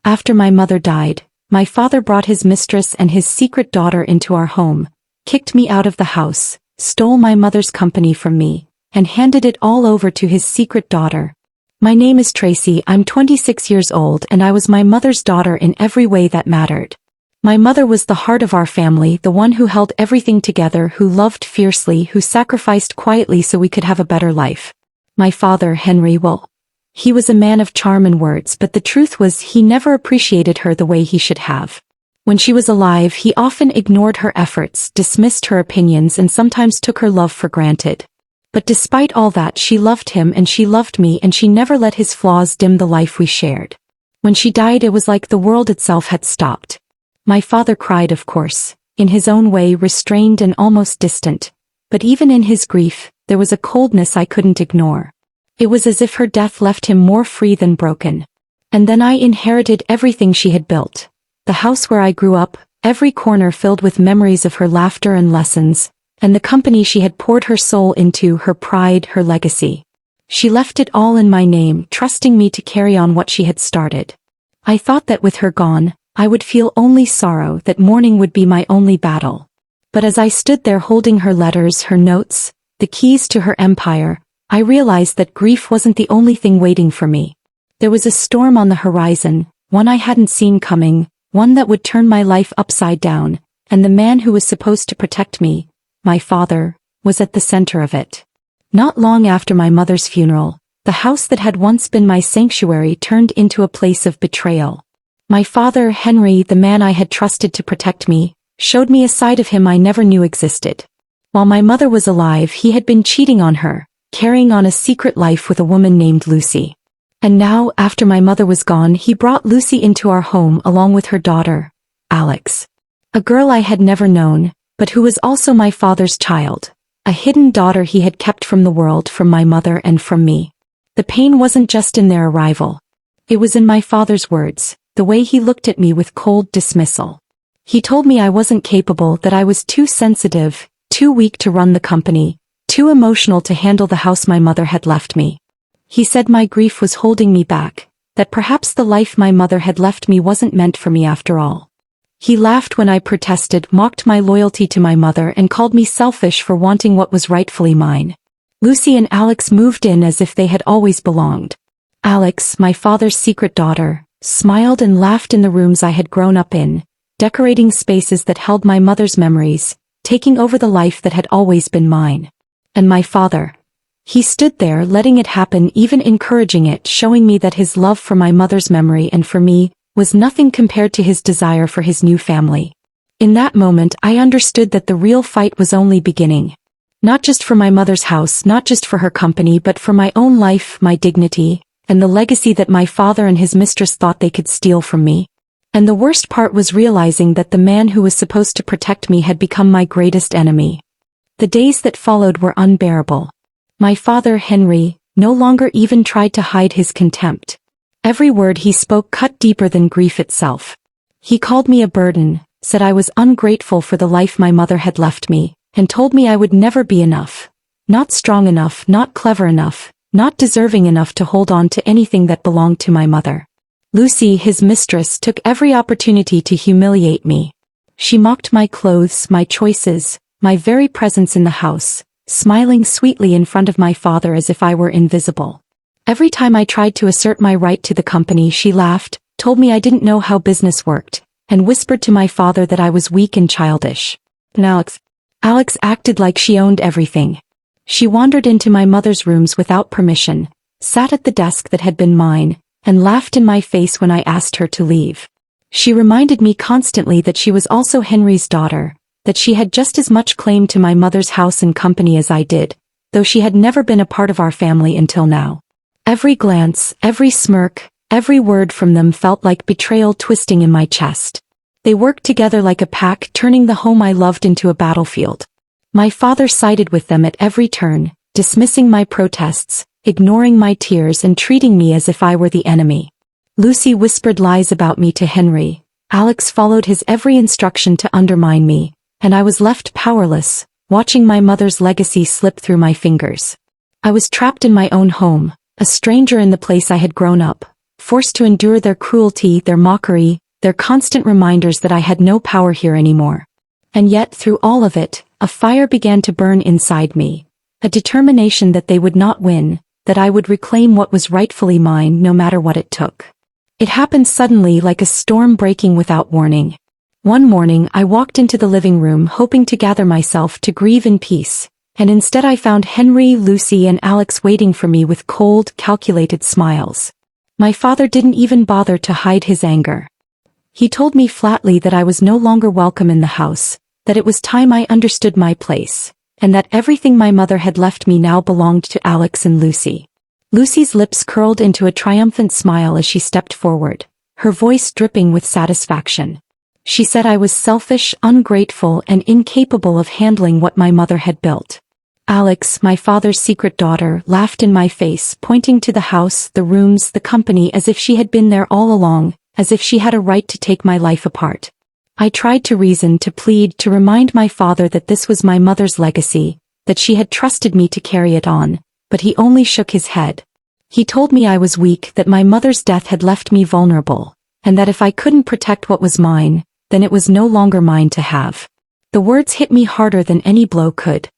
After my mother died, my father brought his mistress and his secret daughter into our home, kicked me out of the house, stole my mother's company from me, and handed it all over to his secret daughter. My name is Tracy, I'm 26 years old and I was my mother's daughter in every way that mattered. My mother was the heart of our family, the one who held everything together, who loved fiercely, who sacrificed quietly so we could have a better life. My father, Henry, well, he was a man of charm and words, but the truth was he never appreciated her the way he should have. When she was alive, he often ignored her efforts, dismissed her opinions, and sometimes took her love for granted. But despite all that, she loved him and she loved me, and she never let his flaws dim the life we shared. When she died, it was like the world itself had stopped. My father cried, of course, in his own way, restrained and almost distant. But even in his grief, there was a coldness I couldn't ignore. It was as if her death left him more free than broken. And then I inherited everything she had built. The house where I grew up, every corner filled with memories of her laughter and lessons, and the company she had poured her soul into, her pride, her legacy. She left it all in my name, trusting me to carry on what she had started. I thought that with her gone, I would feel only sorrow, that mourning would be my only battle. But as I stood there holding her letters, her notes, the keys to her empire, I realized that grief wasn't the only thing waiting for me. There was a storm on the horizon, one I hadn't seen coming, one that would turn my life upside down, and the man who was supposed to protect me, my father, was at the center of it. Not long after my mother's funeral, the house that had once been my sanctuary turned into a place of betrayal. My father, Henry, the man I had trusted to protect me, showed me a side of him I never knew existed. While my mother was alive, he had been cheating on her, carrying on a secret life with a woman named Lucy. And now, after my mother was gone, he brought Lucy into our home along with her daughter, Alex. A girl I had never known, but who was also my father's child, a hidden daughter he had kept from the world, from my mother and from me. The pain wasn't just in their arrival. It was in my father's words, the way he looked at me with cold dismissal. He told me I wasn't capable, that I was too sensitive, too weak to run the company, too emotional to handle the house my mother had left me. He said my grief was holding me back, that perhaps the life my mother had left me wasn't meant for me after all. He laughed when I protested, mocked my loyalty to my mother, and called me selfish for wanting what was rightfully mine. Lucy and Alex moved in as if they had always belonged. Alex, my father's secret daughter, smiled and laughed in the rooms I had grown up in, decorating spaces that held my mother's memories, taking over the life that had always been mine. And my father, he stood there letting it happen, even encouraging it, showing me that his love for my mother's memory and for me was nothing compared to his desire for his new family. In that moment, I understood that the real fight was only beginning. Not just for my mother's house, not just for her company, but for my own life, my dignity, and the legacy that my father and his mistress thought they could steal from me. And the worst part was realizing that the man who was supposed to protect me had become my greatest enemy. The days that followed were unbearable. My father, Henry, no longer even tried to hide his contempt. Every word he spoke cut deeper than grief itself. He called me a burden, said I was ungrateful for the life my mother had left me, and told me I would never be enough. Not strong enough, not clever enough, not deserving enough to hold on to anything that belonged to my mother. Lucy, his mistress, took every opportunity to humiliate me. She mocked my clothes, my choices, my very presence in the house, smiling sweetly in front of my father as if I were invisible. Every time I tried to assert my right to the company, she laughed, told me I didn't know how business worked, and whispered to my father that I was weak and childish. And Alex acted like she owned everything. She wandered into my mother's rooms without permission, sat at the desk that had been mine, and laughed in my face when I asked her to leave. She reminded me constantly that she was also Henry's daughter, that she had just as much claim to my mother's house and company as I did, though she had never been a part of our family until now. Every glance, every smirk, every word from them felt like betrayal twisting in my chest. They worked together like a pack, turning the home I loved into a battlefield. My father sided with them at every turn, dismissing my protests, ignoring my tears, and treating me as if I were the enemy. Lucy whispered lies about me to Henry. Alex followed his every instruction to undermine me, and I was left powerless, watching my mother's legacy slip through my fingers. I was trapped in my own home, a stranger in the place I had grown up, forced to endure their cruelty, their mockery, their constant reminders that I had no power here anymore. And yet, through all of it, a fire began to burn inside me. A determination that they would not win, that I would reclaim what was rightfully mine no matter what it took. It happened suddenly, like a storm breaking without warning. One morning I walked into the living room hoping to gather myself to grieve in peace, and instead I found Henry, Lucy and Alex waiting for me with cold, calculated smiles. My father didn't even bother to hide his anger. He told me flatly that I was no longer welcome in the house, that it was time I understood my place, and that everything my mother had left me now belonged to Alex and Lucy. Lucy's lips curled into a triumphant smile as she stepped forward, her voice dripping with satisfaction. She said I was selfish, ungrateful, and incapable of handling what my mother had built. Alex, my father's secret daughter, laughed in my face, pointing to the house, the rooms, the company as if she had been there all along, as if she had a right to take my life apart. I tried to reason, to plead, to remind my father that this was my mother's legacy, that she had trusted me to carry it on, but he only shook his head. He told me I was weak, that my mother's death had left me vulnerable, and that if I couldn't protect what was mine, then it was no longer mine to have. The words hit me harder than any blow could.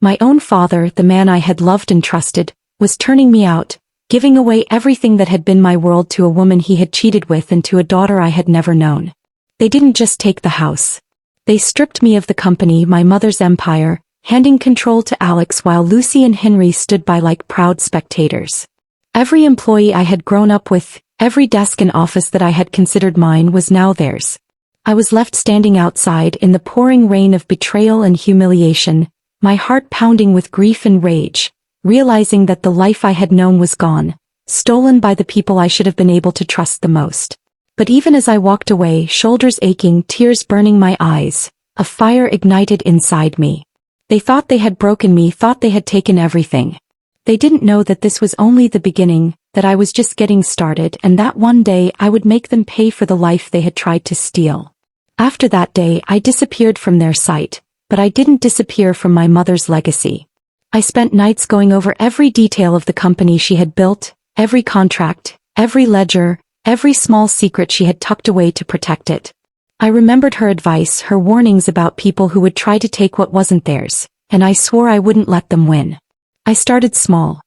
My own father, the man I had loved and trusted, was turning me out, giving away everything that had been my world to a woman he had cheated with and to a daughter I had never known. They didn't just take the house. They stripped me of the company, my mother's empire, handing control to Alex while Lucy and Henry stood by like proud spectators. Every employee I had grown up with, every desk and office that I had considered mine was now theirs. I was left standing outside in the pouring rain of betrayal and humiliation, my heart pounding with grief and rage, realizing that the life I had known was gone, stolen by the people I should have been able to trust the most. But even as I walked away, shoulders aching, tears burning my eyes, a fire ignited inside me. They thought they had broken me, thought they had taken everything. They didn't know that this was only the beginning, that I was just getting started, and that one day I would make them pay for the life they had tried to steal. After that day I disappeared from their sight, but I didn't disappear from my mother's legacy. I spent nights going over every detail of the company she had built, every contract, every ledger, every small secret she had tucked away to protect it. I remembered her advice, her warnings about people who would try to take what wasn't theirs, and I swore I wouldn't let them win. I started small.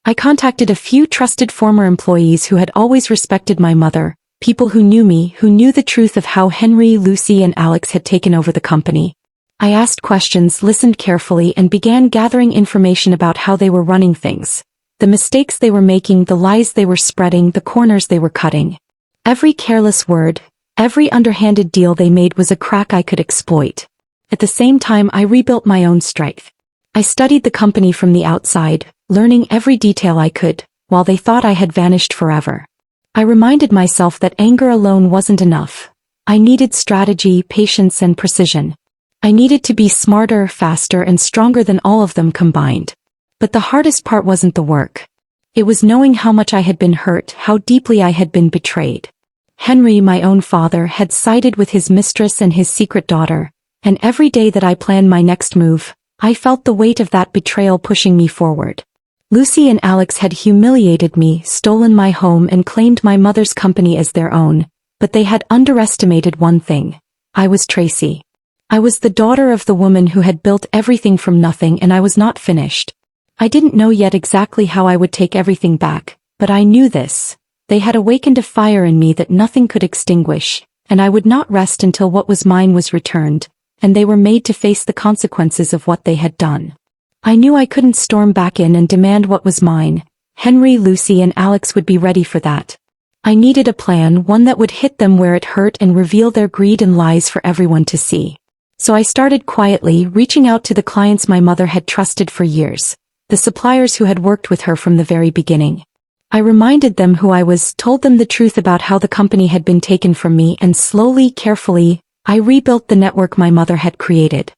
I contacted a few trusted former employees who had always respected my mother, people who knew me, who knew the truth of how Henry, Lucy and Alex had taken over the company. I asked questions, listened carefully, and began gathering information about how they were running things. The mistakes they were making, the lies they were spreading, the corners they were cutting. Every careless word, every underhanded deal they made was a crack I could exploit. At the same time I rebuilt my own strength. I studied the company from the outside, learning every detail I could, while they thought I had vanished forever. I reminded myself that anger alone wasn't enough. I needed strategy, patience and precision. I needed to be smarter, faster and stronger than all of them combined. But the hardest part wasn't the work. It was knowing how much I had been hurt, how deeply I had been betrayed. Henry, my own father, had sided with his mistress and his secret daughter, and every day that I planned my next move, I felt the weight of that betrayal pushing me forward. Lucy and Alex had humiliated me, stolen my home and claimed my mother's company as their own, but they had underestimated one thing. I was Tracy. I was the daughter of the woman who had built everything from nothing, and I was not finished. I didn't know yet exactly how I would take everything back, but I knew this. They had awakened a fire in me that nothing could extinguish, and I would not rest until what was mine was returned, and they were made to face the consequences of what they had done. I knew I couldn't storm back in and demand what was mine. Henry, Lucy and Alex would be ready for that. I needed a plan, one that would hit them where it hurt and reveal their greed and lies for everyone to see. So I started quietly, reaching out to the clients my mother had trusted for years, the suppliers who had worked with her from the very beginning. I reminded them who I was, told them the truth about how the company had been taken from me, and slowly, carefully, I rebuilt the network my mother had created.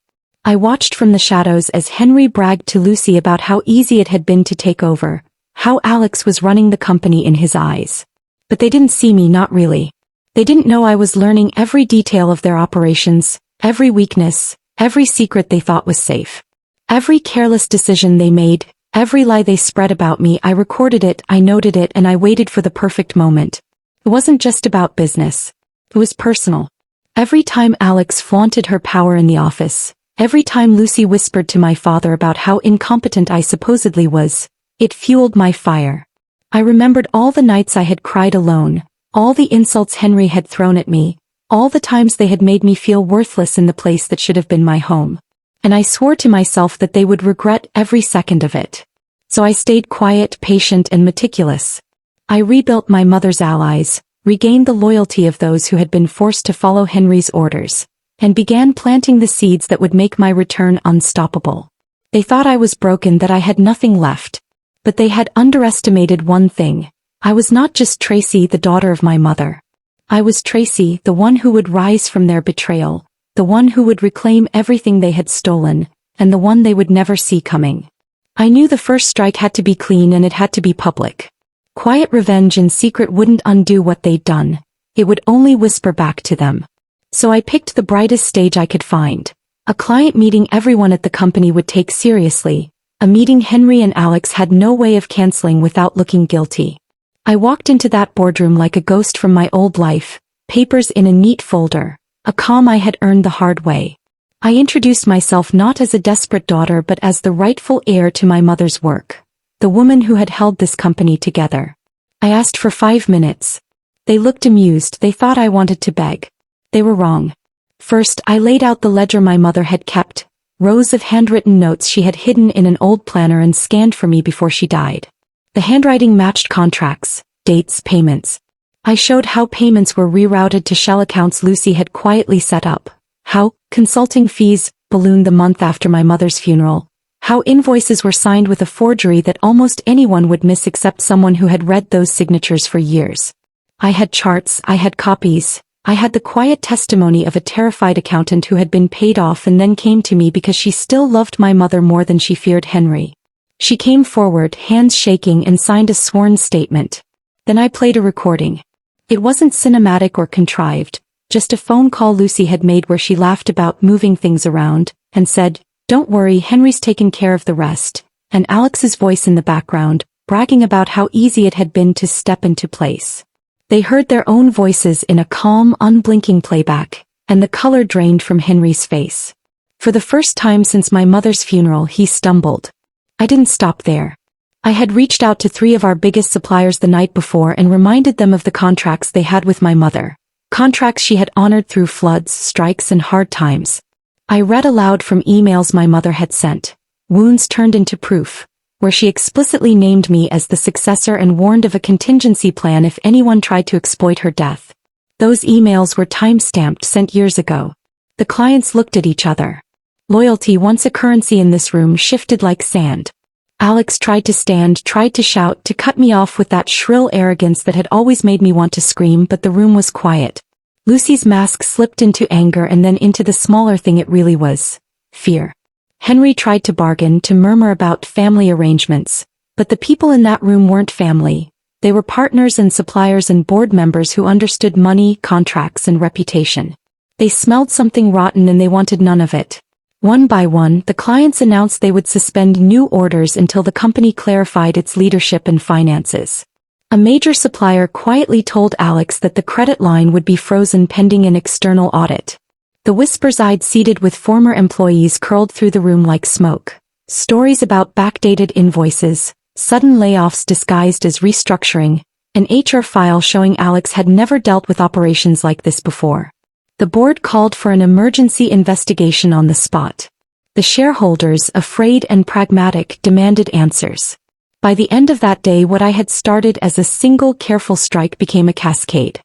I watched from the shadows as Henry bragged to Lucy about how easy it had been to take over, how Alex was running the company in his eyes. But they didn't see me, not really. They didn't know I was learning every detail of their operations, every weakness, every secret they thought was safe. Every careless decision they made, every lie they spread about me, I recorded it, I noted it, and I waited for the perfect moment. It wasn't just about business. It was personal. Every time Alex flaunted her power in the office, every time Lucy whispered to my father about how incompetent I supposedly was, it fueled my fire. I remembered all the nights I had cried alone, all the insults Henry had thrown at me, all the times they had made me feel worthless in the place that should have been my home. And I swore to myself that they would regret every second of it. So I stayed quiet, patient, and meticulous. I rebuilt my mother's allies, regained the loyalty of those who had been forced to follow Henry's orders, and began planting the seeds that would make my return unstoppable. They thought I was broken, that I had nothing left. But they had underestimated one thing. I was not just Tracy, the daughter of my mother. I was Tracy, the one who would rise from their betrayal, the one who would reclaim everything they had stolen, and the one they would never see coming. I knew the first strike had to be clean, and it had to be public. Quiet revenge in secret wouldn't undo what they'd done. It would only whisper back to them. So I picked the brightest stage I could find. A client meeting everyone at the company would take seriously. A meeting Henry and Alex had no way of canceling without looking guilty. I walked into that boardroom like a ghost from my old life, papers in a neat folder, a calm I had earned the hard way. I introduced myself not as a desperate daughter but as the rightful heir to my mother's work. The woman who had held this company together. I asked for 5 minutes. They looked amused. They thought I wanted to beg. They were wrong. First, I laid out the ledger my mother had kept, rows of handwritten notes she had hidden in an old planner and scanned for me before she died. The handwriting matched contracts, dates, payments. I showed how payments were rerouted to shell accounts Lucy had quietly set up, how consulting fees ballooned the month after my mother's funeral, how invoices were signed with a forgery that almost anyone would miss except someone who had read those signatures for years. I had charts, I had copies, I had the quiet testimony of a terrified accountant who had been paid off and then came to me because she still loved my mother more than she feared Henry. She came forward, hands shaking, and signed a sworn statement. Then I played a recording. It wasn't cinematic or contrived, just a phone call Lucy had made where she laughed about moving things around, and said, "Don't worry, Henry's taken care of the rest," and Alex's voice in the background, bragging about how easy it had been to step into place. They heard their own voices in a calm, unblinking playback, and the color drained from Henry's face. For the first time since my mother's funeral, he stumbled. I didn't stop there. I had reached out to 3 of our biggest suppliers the night before and reminded them of the contracts they had with my mother. Contracts she had honored through floods, strikes, and hard times. I read aloud from emails my mother had sent, wounds turned into proof, where she explicitly named me as the successor and warned of a contingency plan if anyone tried to exploit her death. Those emails were time-stamped, sent years ago. The clients looked at each other. Loyalty, once a currency in this room, shifted like sand. Alex tried to stand, tried to shout, to cut me off with that shrill arrogance that had always made me want to scream, but the room was quiet. Lucy's mask slipped into anger and then into the smaller thing it really was. Fear. Henry tried to bargain, to murmur about family arrangements, but the people in that room weren't family. They were partners and suppliers and board members who understood money, contracts, and reputation. They smelled something rotten and they wanted none of it. One by one, the clients announced they would suspend new orders until the company clarified its leadership and finances. A major supplier quietly told Alex that the credit line would be frozen pending an external audit. The whispers I'd seated with former employees curled through the room like smoke. Stories about backdated invoices, sudden layoffs disguised as restructuring, an HR file showing Alex had never dealt with operations like this before. The board called for an emergency investigation on the spot. The shareholders, afraid and pragmatic, demanded answers. By the end of that day, what I had started as a single careful strike became a cascade.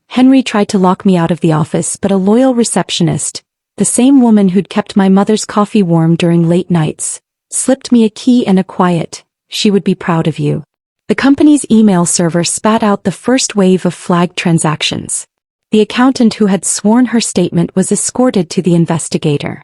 Henry tried to lock me out of the office, but a loyal receptionist, the same woman who'd kept my mother's coffee warm during late nights, slipped me a key and a quiet, "She would be proud of you." The company's email server spat out the first wave of flagged transactions. The accountant who had sworn her statement was escorted to the investigator.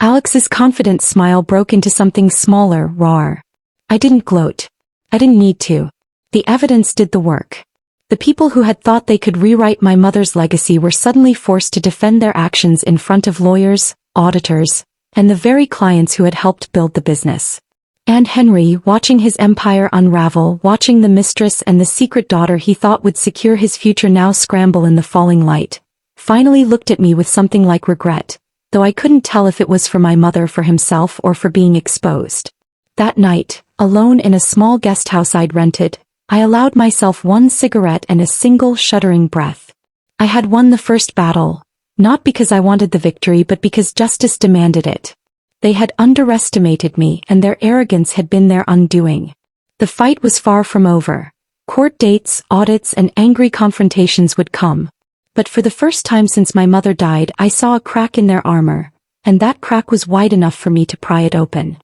Alex's confident smile broke into something smaller, rawer. I didn't gloat. I didn't need to. The evidence did the work. The people who had thought they could rewrite my mother's legacy were suddenly forced to defend their actions in front of lawyers, auditors, and the very clients who had helped build the business. And Henry, watching his empire unravel, watching the mistress and the secret daughter he thought would secure his future now scramble in the falling light, finally looked at me with something like regret, though I couldn't tell if it was for my mother, for himself, or for being exposed. That night, alone in a small guest house I'd rented, I allowed myself one cigarette and a single shuddering breath. I had won the first battle, not because I wanted the victory but because justice demanded it. They had underestimated me and their arrogance had been their undoing. The fight was far from over. Court dates, audits, and angry confrontations would come. But for the first time since my mother died, I saw a crack in their armor, and that crack was wide enough for me to pry it open.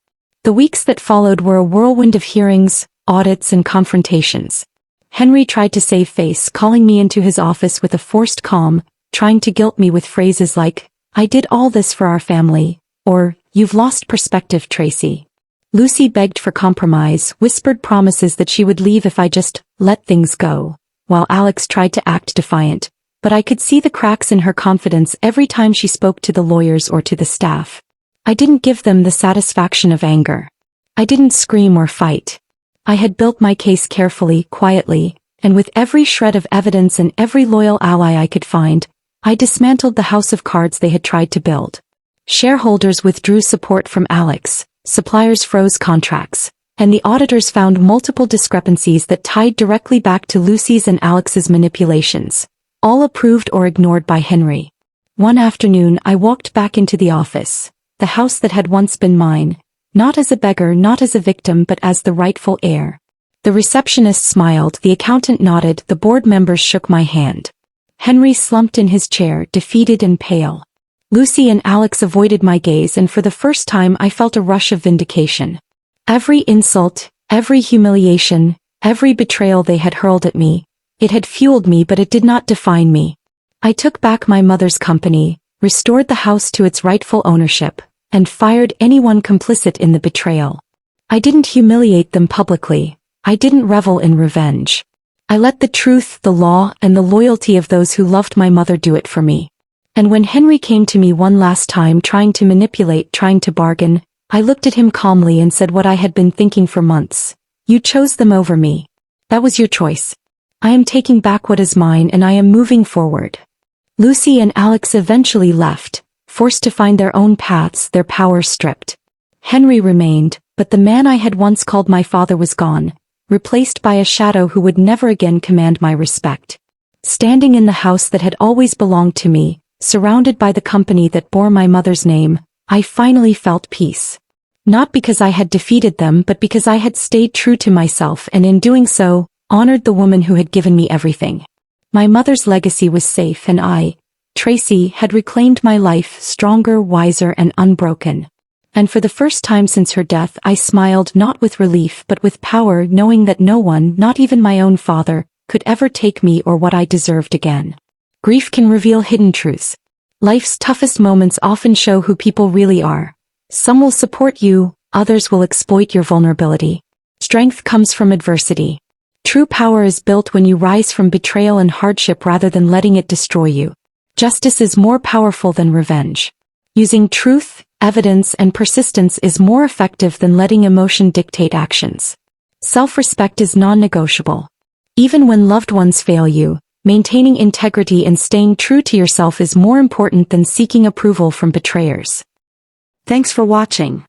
The weeks that followed were a whirlwind of hearings, audits, and confrontations. Henry tried to save face, calling me into his office with a forced calm, trying to guilt me with phrases like, "I did all this for our family," or, "You've lost perspective, Tracy." Lucy begged for compromise, whispered promises that she would leave if I just let things go, while Alex tried to act defiant, but I could see the cracks in her confidence every time she spoke to the lawyers or to the staff. I didn't give them the satisfaction of anger. I didn't scream or fight. I had built my case carefully, quietly, and with every shred of evidence and every loyal ally I could find, I dismantled the house of cards they had tried to build. Shareholders withdrew support from Alex, suppliers froze contracts, and the auditors found multiple discrepancies that tied directly back to Lucy's and Alex's manipulations, all approved or ignored by Henry. One afternoon I walked back into the office, the house that had once been mine, not as a beggar, not as a victim, but as the rightful heir. The receptionist smiled, the accountant nodded, the board members shook my hand. Henry slumped in his chair, defeated and pale. Lucy and Alex avoided my gaze, and for the first time I felt a rush of vindication. Every insult, every humiliation, every betrayal they had hurled at me, it had fueled me, but it did not define me. I took back my mother's company, restored the house to its rightful ownership, and fired anyone complicit in the betrayal. I didn't humiliate them publicly. I didn't revel in revenge. I let the truth, the law, and the loyalty of those who loved my mother do it for me. And when Henry came to me one last time trying to manipulate, trying to bargain, I looked at him calmly and said what I had been thinking for months. You chose them over me. That was your choice. I am taking back what is mine and I am moving forward. Lucy and Alex eventually left, forced to find their own paths, their power stripped. Henry remained, but the man I had once called my father was gone, replaced by a shadow who would never again command my respect. Standing in the house that had always belonged to me, surrounded by the company that bore my mother's name, I finally felt peace. Not because I had defeated them, but because I had stayed true to myself and in doing so, honored the woman who had given me everything. My mother's legacy was safe and I, Tracy, had reclaimed my life stronger, wiser, and unbroken. And for the first time since her death I smiled, not with relief but with power, knowing that no one, not even my own father, could ever take me or what I deserved again. Grief can reveal hidden truths. Life's toughest moments often show who people really are. Some will support you, others will exploit your vulnerability. Strength comes from adversity. True power is built when you rise from betrayal and hardship rather than letting it destroy you. Justice is more powerful than revenge. Using truth, evidence, and persistence is more effective than letting emotion dictate actions. Self-respect is non-negotiable. Even when loved ones fail you, maintaining integrity and staying true to yourself is more important than seeking approval from betrayers. Thanks for watching.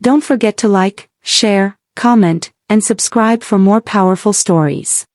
Don't forget to like, share, comment, and subscribe for more powerful stories.